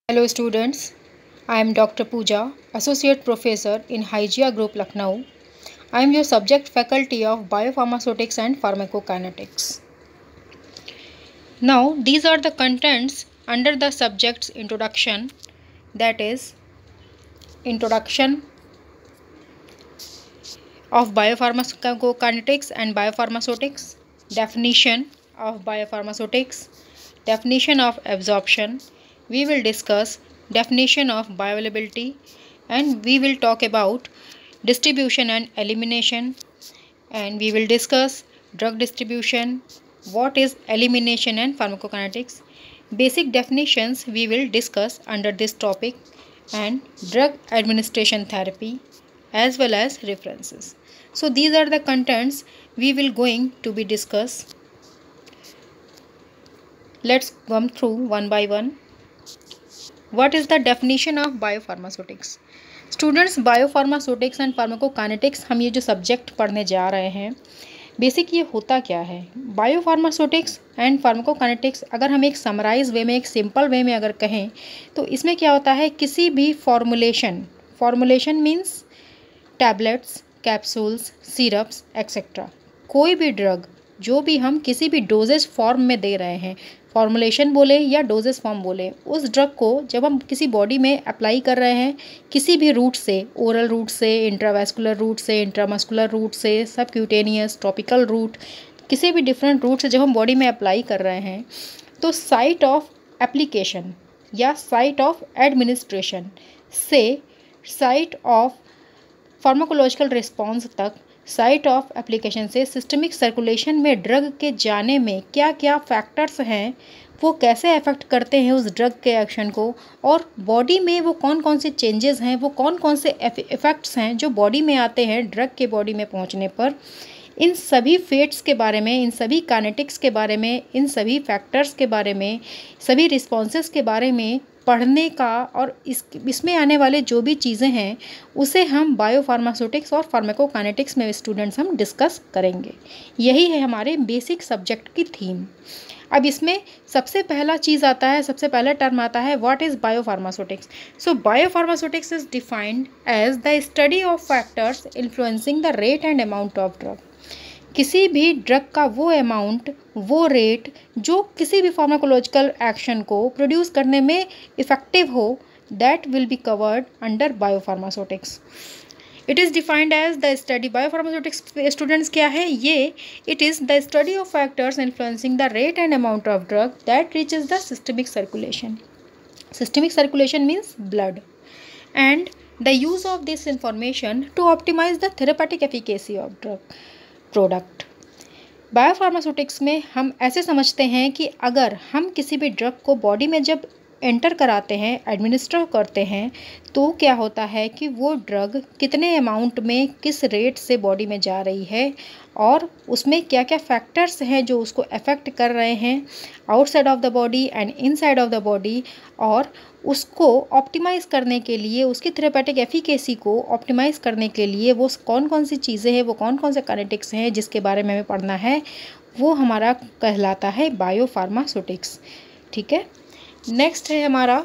Hello students, I am Dr. Pooja, Associate Professor in Hygia Group Lucknow. I am your subject faculty of Biopharmaceutics and Pharmacokinetics. Now these are the contents under the subject's introduction, that is Introduction of Biopharmacokinetics and Biopharmaceutics, Definition of Biopharmaceutics, Definition of Absorption. We will discuss definition of bioavailability and we will talk about distribution and elimination, and we will discuss drug distribution, what is elimination and pharmacokinetics. Basic definitions we will discuss under this topic, and drug administration therapy as well as references. So these are the contents we will going to be discussed. Let's come through one by one. What is the definition of biopharmaceutics? Students, biopharmaceutics and pharmacokinetics हम ये जो subject पढ़ने जा रहे हैं, basic ये होता क्या है? बायोफार्मास्यूटिक्स एंड फार्माकोकाइनेटिक्स अगर हम एक समराइज वे में, एक सिंपल वे में अगर कहें तो इसमें क्या होता है, किसी भी formulation means tablets, capsules, syrups etcetera, कोई भी ड्रग जो भी हम किसी भी डोजेज फॉर्म में दे रहे हैं, फॉर्मुलेशन बोले या डोजेस फॉर्म बोले, उस ड्रग को जब हम किसी बॉडी में अप्लाई कर रहे हैं किसी भी रूट से, ओरल रूट से, इंट्रावेस्कुलर रूट से, इंट्रामस्कुलर रूट से, सबक्यूटेनियस, टॉपिकल रूट, किसी भी डिफरेंट रूट से जब हम बॉडी में अप्लाई कर रहे हैं तो साइट ऑफ एप्लीकेशन या साइट ऑफ एडमिनिस्ट्रेशन से साइट ऑफ फार्माकोलॉजिकल रिस्पॉन्स तक, साइट ऑफ एप्लीकेशन से सिस्टमिक सर्कुलेशन में ड्रग के जाने में क्या क्या फैक्टर्स हैं, वो कैसे अफेक्ट करते हैं उस ड्रग के एक्शन को, और बॉडी में वो कौन कौन से चेंजेस हैं, वो कौन कौन से इफ़ेक्ट्स हैं जो बॉडी में आते हैं ड्रग के बॉडी में पहुंचने पर, इन सभी फेट्स के बारे में, इन सभी काइनेटिक्स के बारे में, इन सभी फैक्टर्स के बारे में, सभी रिस्पॉन्सेस के बारे में पढ़ने का, और इसमें आने वाले जो भी चीज़ें हैं उसे हम बायोफार्मास्यूटिक्स और फार्माकोकाइनेटिक्स में स्टूडेंट्स हम डिस्कस करेंगे। यही है हमारे बेसिक सब्जेक्ट की थीम। अब इसमें सबसे पहला चीज़ आता है, सबसे पहला टर्म आता है, what is biopharmaceutics. So biopharmaceutics is defined as the study of factors influencing the rate and amount of drug. किसी भी ड्रग का वो अमाउंट, वो रेट जो किसी भी फार्माकोलॉजिकल एक्शन को प्रोड्यूस करने में इफ़ेक्टिव हो, that will be covered under biopharmaceutics. It is defined as the study, biopharmaceutics students क्या है ये, it is the study of factors influencing the rate and amount of drug that reaches the systemic circulation. Systemic circulation means blood, and the use of this information to optimize the therapeutic efficacy of drug product. Biopharmaceutics में हम ऐसे समझते हैं कि अगर हम किसी भी ड्रग को बॉडी में जब एंटर कराते हैं, एडमिनिस्टर करते हैं, तो क्या होता है कि वो ड्रग कितने अमाउंट में, किस रेट से बॉडी में जा रही है, और उसमें क्या क्या फैक्टर्स हैं जो उसको अफेक्ट कर रहे हैं outside of the body and inside of the body, और उसको ऑप्टिमाइज़ करने के लिए, उसकी थेरेपेटिक एफिकेसी को ऑप्टिमाइज़ करने के लिए वो कौन कौन सी चीज़ें हैं, वो कौन कौन से काइनेटिक्स हैं जिसके बारे में हमें पढ़ना है, वो हमारा कहलाता है बायोफार्मास्यूटिक्स। ठीक है, नेक्स्ट है हमारा,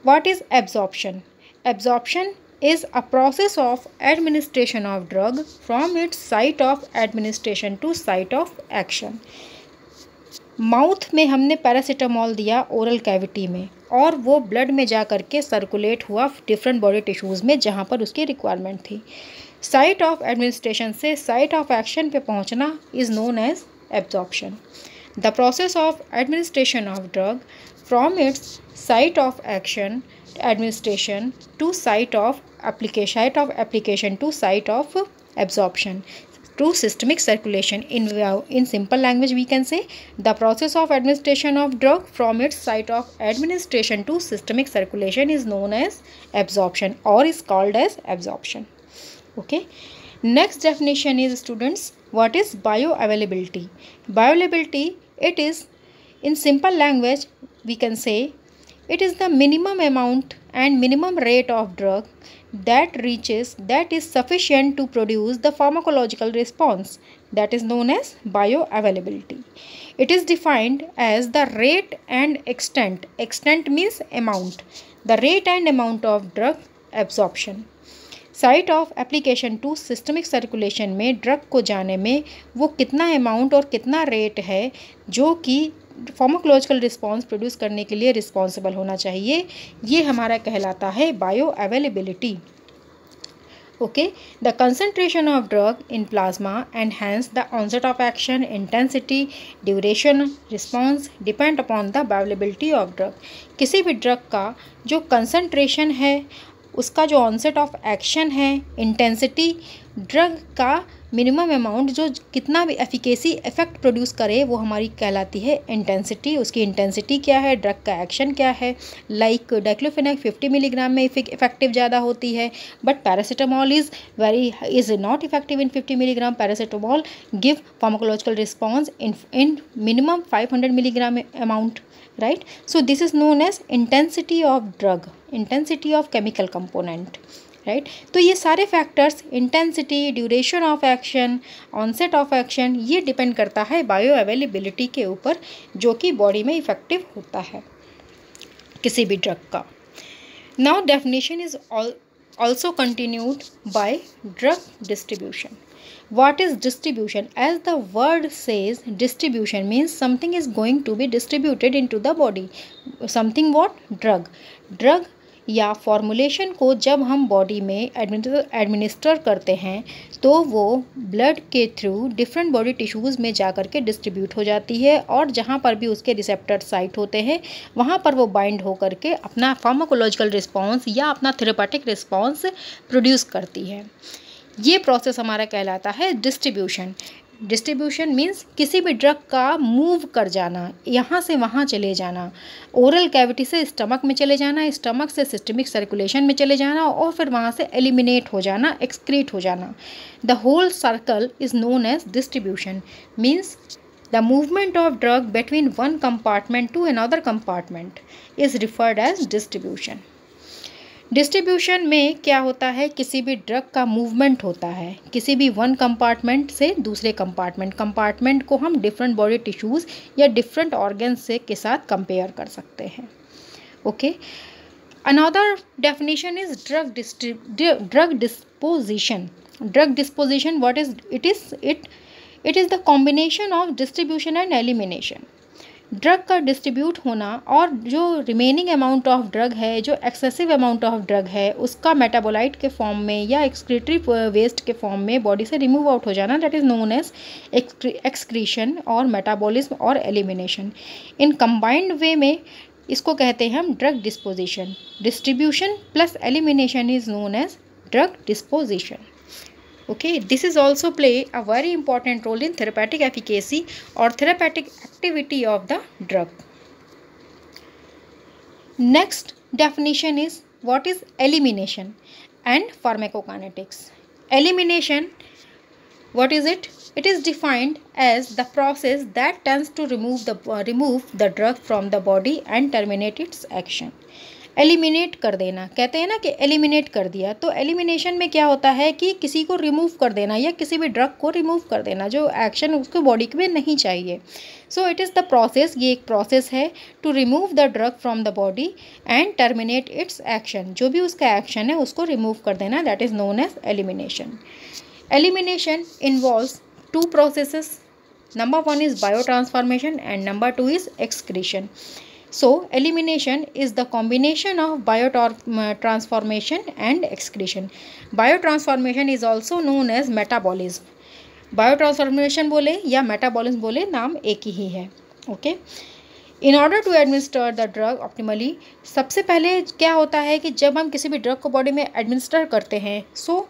what is absorption. Absorption is a process of administration of drug from its site of administration to site of action. Mouth में हमने पैरासीटामोल दिया ओरल कैविटी में, और वो ब्लड में जा कर के सर्कुलेट हुआ डिफरेंट बॉडी टिश्यूज़ में जहाँ पर उसकी रिक्वायरमेंट थी। साइट ऑफ एडमिनिस्ट्रेशन से साइट ऑफ एक्शन पे पहुँचना is known as absorption. The process of administration of drug from its site of action administration to site of application to site of absorption to systemic circulation. In simple language we can say the process of administration of drug from its site of administration to systemic circulation is known as absorption or is called as absorption. Okay, next definition is, students, what is bioavailability. Bioavailability, it is, in simple language we can say, it is the minimum amount and minimum rate of drug that is sufficient to produce the pharmacological response that is known as bioavailability. It is defined as the rate and extent. Extent means amount. The rate and amount of drug absorption. Site of application to systemic circulation में drug को जाने में वो कितना amount और कितना rate है जो कि फार्माकोलॉजिकल रिस्पॉन्स प्रोड्यूस करने के लिए रिस्पॉन्सिबल होना चाहिए, ये हमारा कहलाता है bioavailability. Okay, the concentration of drug in plasma and hence the onset of action, intensity, duration, response depend upon the availability of drug. किसी भी ड्रग का जो कंसंट्रेशन है, उसका जो ऑनसेट ऑफ एक्शन है, इंटेंसिटी, ड्रग का minimum amount जो कितना भी एफिकेसी इफेक्ट प्रोड्यूस करे वो हमारी कहलाती है इंटेंसिटी. उसकी इंटेंसिटी क्या है, ड्रग का एक्शन क्या है. लाइक डाइक्लोफेनाक 50 मिलीग्राम में इफेक्टिव ज़्यादा होती है, but paracetamol is not effective in 50 milligram. Paracetamol give pharmacological response in minimum 500 milligram amount, right? So this is known as intensity of drug, intensity of chemical component, right? तो ये सारे factors, intensity, duration of action, onset of action, ये depend करता है bio availability के ऊपर, जो कि बॉडी में इफेक्टिव होता है किसी भी ड्रग का. Now definition is also continued by drug distribution. What is distribution? As the word says, distribution means something is going to be distributed into the body. Something what? Drug. Drug या formulation को जब हम body में administer करते हैं तो वो blood के थ्रू डिफरेंट बॉडी टिश्यूज़ में जा कर के डिस्ट्रीब्यूट हो जाती है, और जहाँ पर भी उसके रिसेप्टर साइट होते हैं वहाँ पर वो बाइंड हो कर के अपना फार्माकोलॉजिकल रिस्पॉन्स या अपना थेरेपेटिक रिस्पॉन्स प्रोड्यूस करती है. ये प्रोसेस हमारा कहलाता है डिस्ट्रीब्यूशन. डिस्ट्रीब्यूशन मीन्स किसी भी ड्रग का मूव कर जाना, यहाँ से वहाँ चले जाना, ओरल कैविटी से स्टमक में चले जाना, स्टमक से सिस्टमिक सर्कुलेशन में चले जाना, और फिर वहाँ से एलिमिनेट हो जाना, एक्सक्रीट हो जाना. The whole circle is known as distribution. Means the movement of drug between one compartment to another compartment is referred as distribution. Distribution में क्या होता है, किसी भी ड्रग का मूवमेंट होता है किसी भी वन कंपार्टमेंट से दूसरे कंपार्टमेंट को हम डिफरेंट बॉडी टिश्यूज़ या डिफरेंट ऑर्गन्स से के साथ कंपेयर कर सकते हैं. Okay, another definition is drug disposition. Drug disposition what is it is the combination of distribution and elimination. Drug का डिस्ट्रीब्यूट होना और जो रिमेनिंग अमाउंट ऑफ ड्रग है, जो एक्सेसिव अमाउंट ऑफ ड्रग है, उसका मेटाबोलाइट के फॉर्म में या एक्सक्रीटरी वेस्ट के फॉर्म में बॉडी से रिमूव आउट हो जाना, that is known as excretion और मेटाबॉलिज्म और एलिमिनेशन. इन कंबाइंड वे में इसको कहते हैं हम drug disposition. Distribution plus elimination is known as drug disposition. Okay, this is also play a very important role in therapeutic efficacy or therapeutic activity of the drug. Next definition is what is elimination and pharmacokinetics. Elimination, what is it? It is defined as the process that tends to remove the drug from the body and terminate its action. Eliminate कर देना, कहते हैं ना कि eliminate कर दिया, तो elimination में क्या होता है कि किसी को रिमूव कर देना या किसी भी ड्रग को रिमूव कर देना, जो एक्शन उसको बॉडी में नहीं चाहिए. So it is the process, ये एक प्रोसेस है to remove the drug from the body and terminate its action. जो भी उसका एक्शन है उसको रिमूव कर देना, that is known as elimination. Elimination involves two processes. Number 1 is biotransformation and number 2 is excretion. So elimination is the combination of biotransformation and excretion. Biotransformation is also known as metabolism. Biotransformation बोले या metabolism बोले, नाम एक ही है. Okay. In order to administer the drug optimally, सबसे पहले क्या होता है कि जब हम किसी भी ड्रग को बॉडी में एडमिनिस्टर करते हैं, so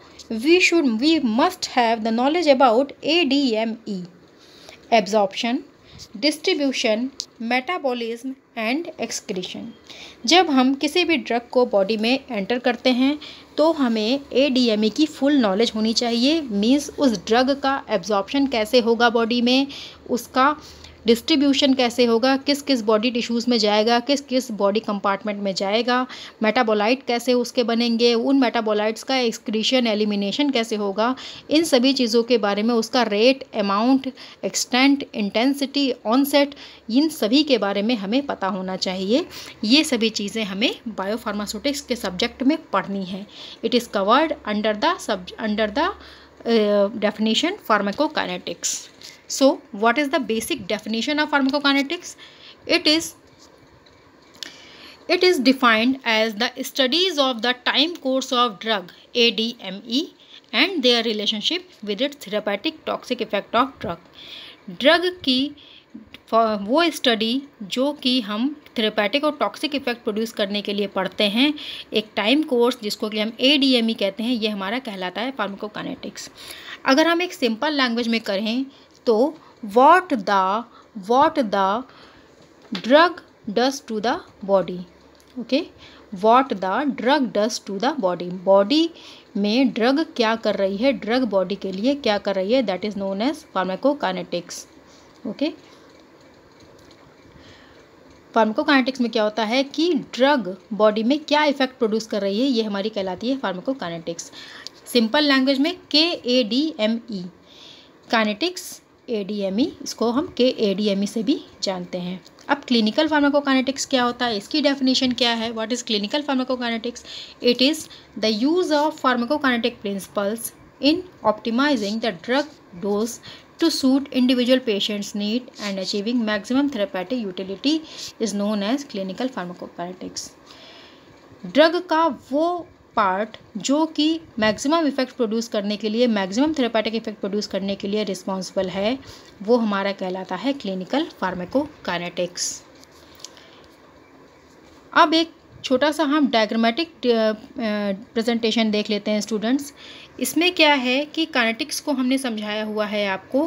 we must have the knowledge about ADME, absorption, distribution, metabolism and excretion. जब हम किसी भी ड्रग को बॉडी में एंटर करते हैं तो हमें ADME की फुल नॉलेज होनी चाहिए. मीन्स उस ड्रग का एब्जॉर्प्शन कैसे होगा बॉडी में, उसका डिस्ट्रीब्यूशन कैसे होगा, किस किस बॉडी टिश्यूज़ में जाएगा, किस किस बॉडी कंपार्टमेंट में जाएगा, मेटाबोलाइट कैसे उसके बनेंगे, उन मेटाबोलाइट्स का एक्सक्रीशन एलिमिनेशन कैसे होगा, इन सभी चीज़ों के बारे में, उसका rate, amount, extent, intensity, onset, इन सभी के बारे में हमें पता होना चाहिए। ये सभी चीज़ें हमें बायोफार्मास्यूटिक्स के सब्जेक्ट में पढ़नी है। It is covered under the definition pharmacokinetics. So what is the basic definition of pharmacokinetics? It is defined as the studies of the time course of drug ADME and their relationship with its therapeutic toxic effect of drug. Drug की वो study जो कि हम therapeutic और toxic effect produce करने के लिए पढ़ते हैं, एक टाइम कोर्स जिसको कि हम ADME कहते हैं, ये हमारा कहलाता है फार्माकोकाइनेटिक्स। अगर हम एक सिंपल लैंग्वेज में करें तो what the drug does to the body, okay, what the drug does to the body, body में ड्रग क्या कर रही है, ड्रग बॉडी के लिए क्या कर रही है, that is known as pharmacokinetics. Okay, pharmacokinetics में क्या होता है कि ड्रग बॉडी में क्या इफेक्ट प्रोड्यूस कर रही है, ये हमारी कहलाती है फार्माकोकाइनेटिक्स। सिंपल लैंग्वेज में KADME, काइनेटिक्स ADME, इसको हम KADME से भी जानते हैं। अब क्लिनिकल फार्माकोकाइनेटिक्स क्या होता है, इसकी डेफिनेशन क्या है, what is clinical pharmacokinetics? It is the use of pharmacokinetic principles in optimizing the drug dose to suit individual patient's need and achieving maximum therapeutic utility is known as clinical pharmacokinetics. Drug का वो part जो कि maximum effect produce करने के लिए, maximum therapeutic effect produce करने के लिए रिस्पॉन्सिबल है, वो हमारा कहलाता है क्लिनिकल फार्माकोकाइनेटिक्स। अब एक छोटा सा हम डायग्रामेटिक प्रेजेंटेशन देख लेते हैं स्टूडेंट्स। इसमें क्या है कि काइनेटिक्स को हमने समझाया हुआ है आपको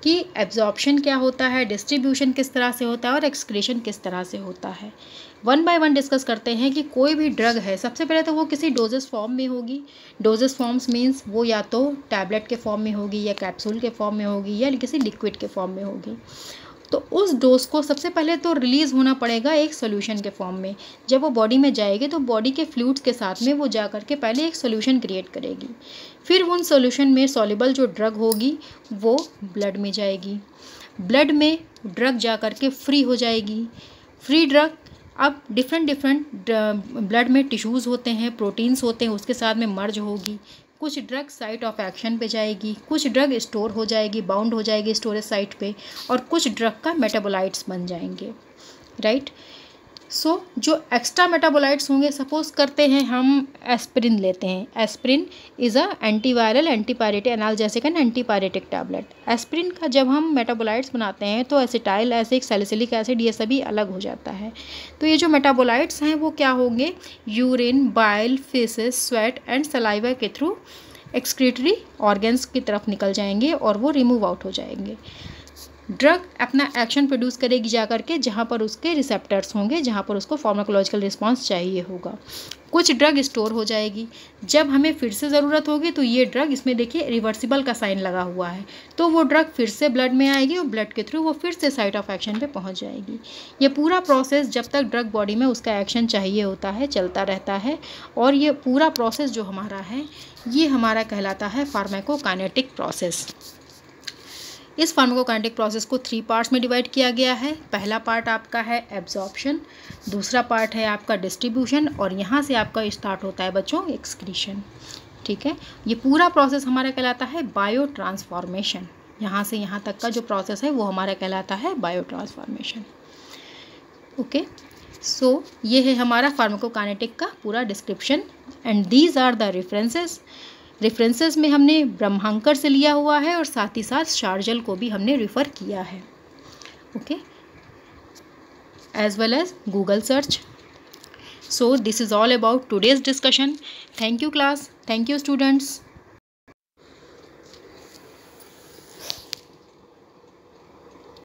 कि एब्जॉर्प्शन क्या होता है, डिस्ट्रीब्यूशन किस तरह से होता है और एक्सक्रीशन किस तरह से होता है। वन बाय वन डिस्कस करते हैं कि कोई भी ड्रग है, सबसे पहले तो वो किसी डोजेस फॉर्म में होगी। डोजेस फॉर्म्स मीन्स वो या तो टैबलेट के फॉर्म में होगी या कैप्सूल के फॉर्म में होगी या किसी लिक्विड के फॉर्म में होगी। तो उस डोज को सबसे पहले तो रिलीज़ होना पड़ेगा एक सोल्यूशन के फॉर्म में। जब वो बॉडी में जाएगी तो बॉडी के फ्लूइड्स के साथ में वो जा करके पहले एक सोल्यूशन क्रिएट करेगी, फिर उन सोल्यूशन में सॉल्युबल जो ड्रग होगी वो ब्लड में जाएगी, ब्लड में ड्रग जा करके फ्री हो जाएगी। फ्री ड्रग अब डिफरेंट ब्लड में टिश्यूज़ होते हैं, प्रोटीन्स होते हैं, उसके साथ में मर्ज होगी। कुछ ड्रग साइट ऑफ एक्शन पे जाएगी, कुछ ड्रग स्टोर हो जाएगी, बाउंड हो जाएगी स्टोरेज साइट पे, और कुछ ड्रग का मेटाबोलाइट्स बन जाएंगे, राइट। सो जो एक्स्ट्रा मेटाबोलाइट्स होंगे, सपोज करते हैं हम एस्पिरिन लेते हैं। Aspirin is a antiviral, antipyretic, analgesic and antipyretic tablet. Aspirin का जब हम मेटाबोलाइट्स बनाते हैं तो एसिटाइल एसिड, सैलिसिलिक एसिड, ये सभी अलग हो जाता है। तो ये जो मेटाबोलाइट्स हैं वो क्या होंगे, urine, bile, faces, sweat and saliva के थ्रू एक्सक्रीटरी ऑर्गन्स की तरफ निकल जाएंगे और वो रिमूव आउट हो जाएंगे। ड्रग अपना एक्शन प्रोड्यूस करेगी जा करके जहाँ पर उसके रिसेप्टर्स होंगे, जहाँ पर उसको फार्माकोलॉजिकल रिस्पांस चाहिए होगा। कुछ ड्रग स्टोर हो जाएगी, जब हमें फिर से ज़रूरत होगी तो ये ड्रग, इसमें देखिए रिवर्सिबल का साइन लगा हुआ है, तो वो ड्रग फिर से ब्लड में आएगी और ब्लड के थ्रू वो फिर से साइट ऑफ एक्शन पे पहुंच जाएगी। ये पूरा प्रोसेस जब तक ड्रग बॉडी में उसका एक्शन चाहिए होता है चलता रहता है, और ये पूरा प्रोसेस जो हमारा है ये हमारा कहलाता है फार्माकोकाइनेटिक प्रोसेस। इस फार्माकोकाइनेटिक प्रोसेस को 3 पार्ट्स में डिवाइड किया गया है। पहला पार्ट आपका है एब्जॉर्प्शन, दूसरा पार्ट है आपका डिस्ट्रीब्यूशन, और यहाँ से आपका स्टार्ट होता है बच्चों एक्सक्रीशन, ठीक है। ये पूरा प्रोसेस हमारा कहलाता है बायो ट्रांसफॉर्मेशन। यहाँ से यहाँ तक का जो प्रोसेस है वो हमारा कहलाता है बायो ट्रांसफॉर्मेशन। ओके, सो ये है हमारा फार्माकोकाइनेटिक का पूरा description, and these are the references में हमने ब्रह्मांकर से लिया हुआ है और साथ ही साथ शार्जल को भी हमने रिफ़र किया है, okay, as well as Google search. So this is all about today's discussion. Thank you class, thank you students.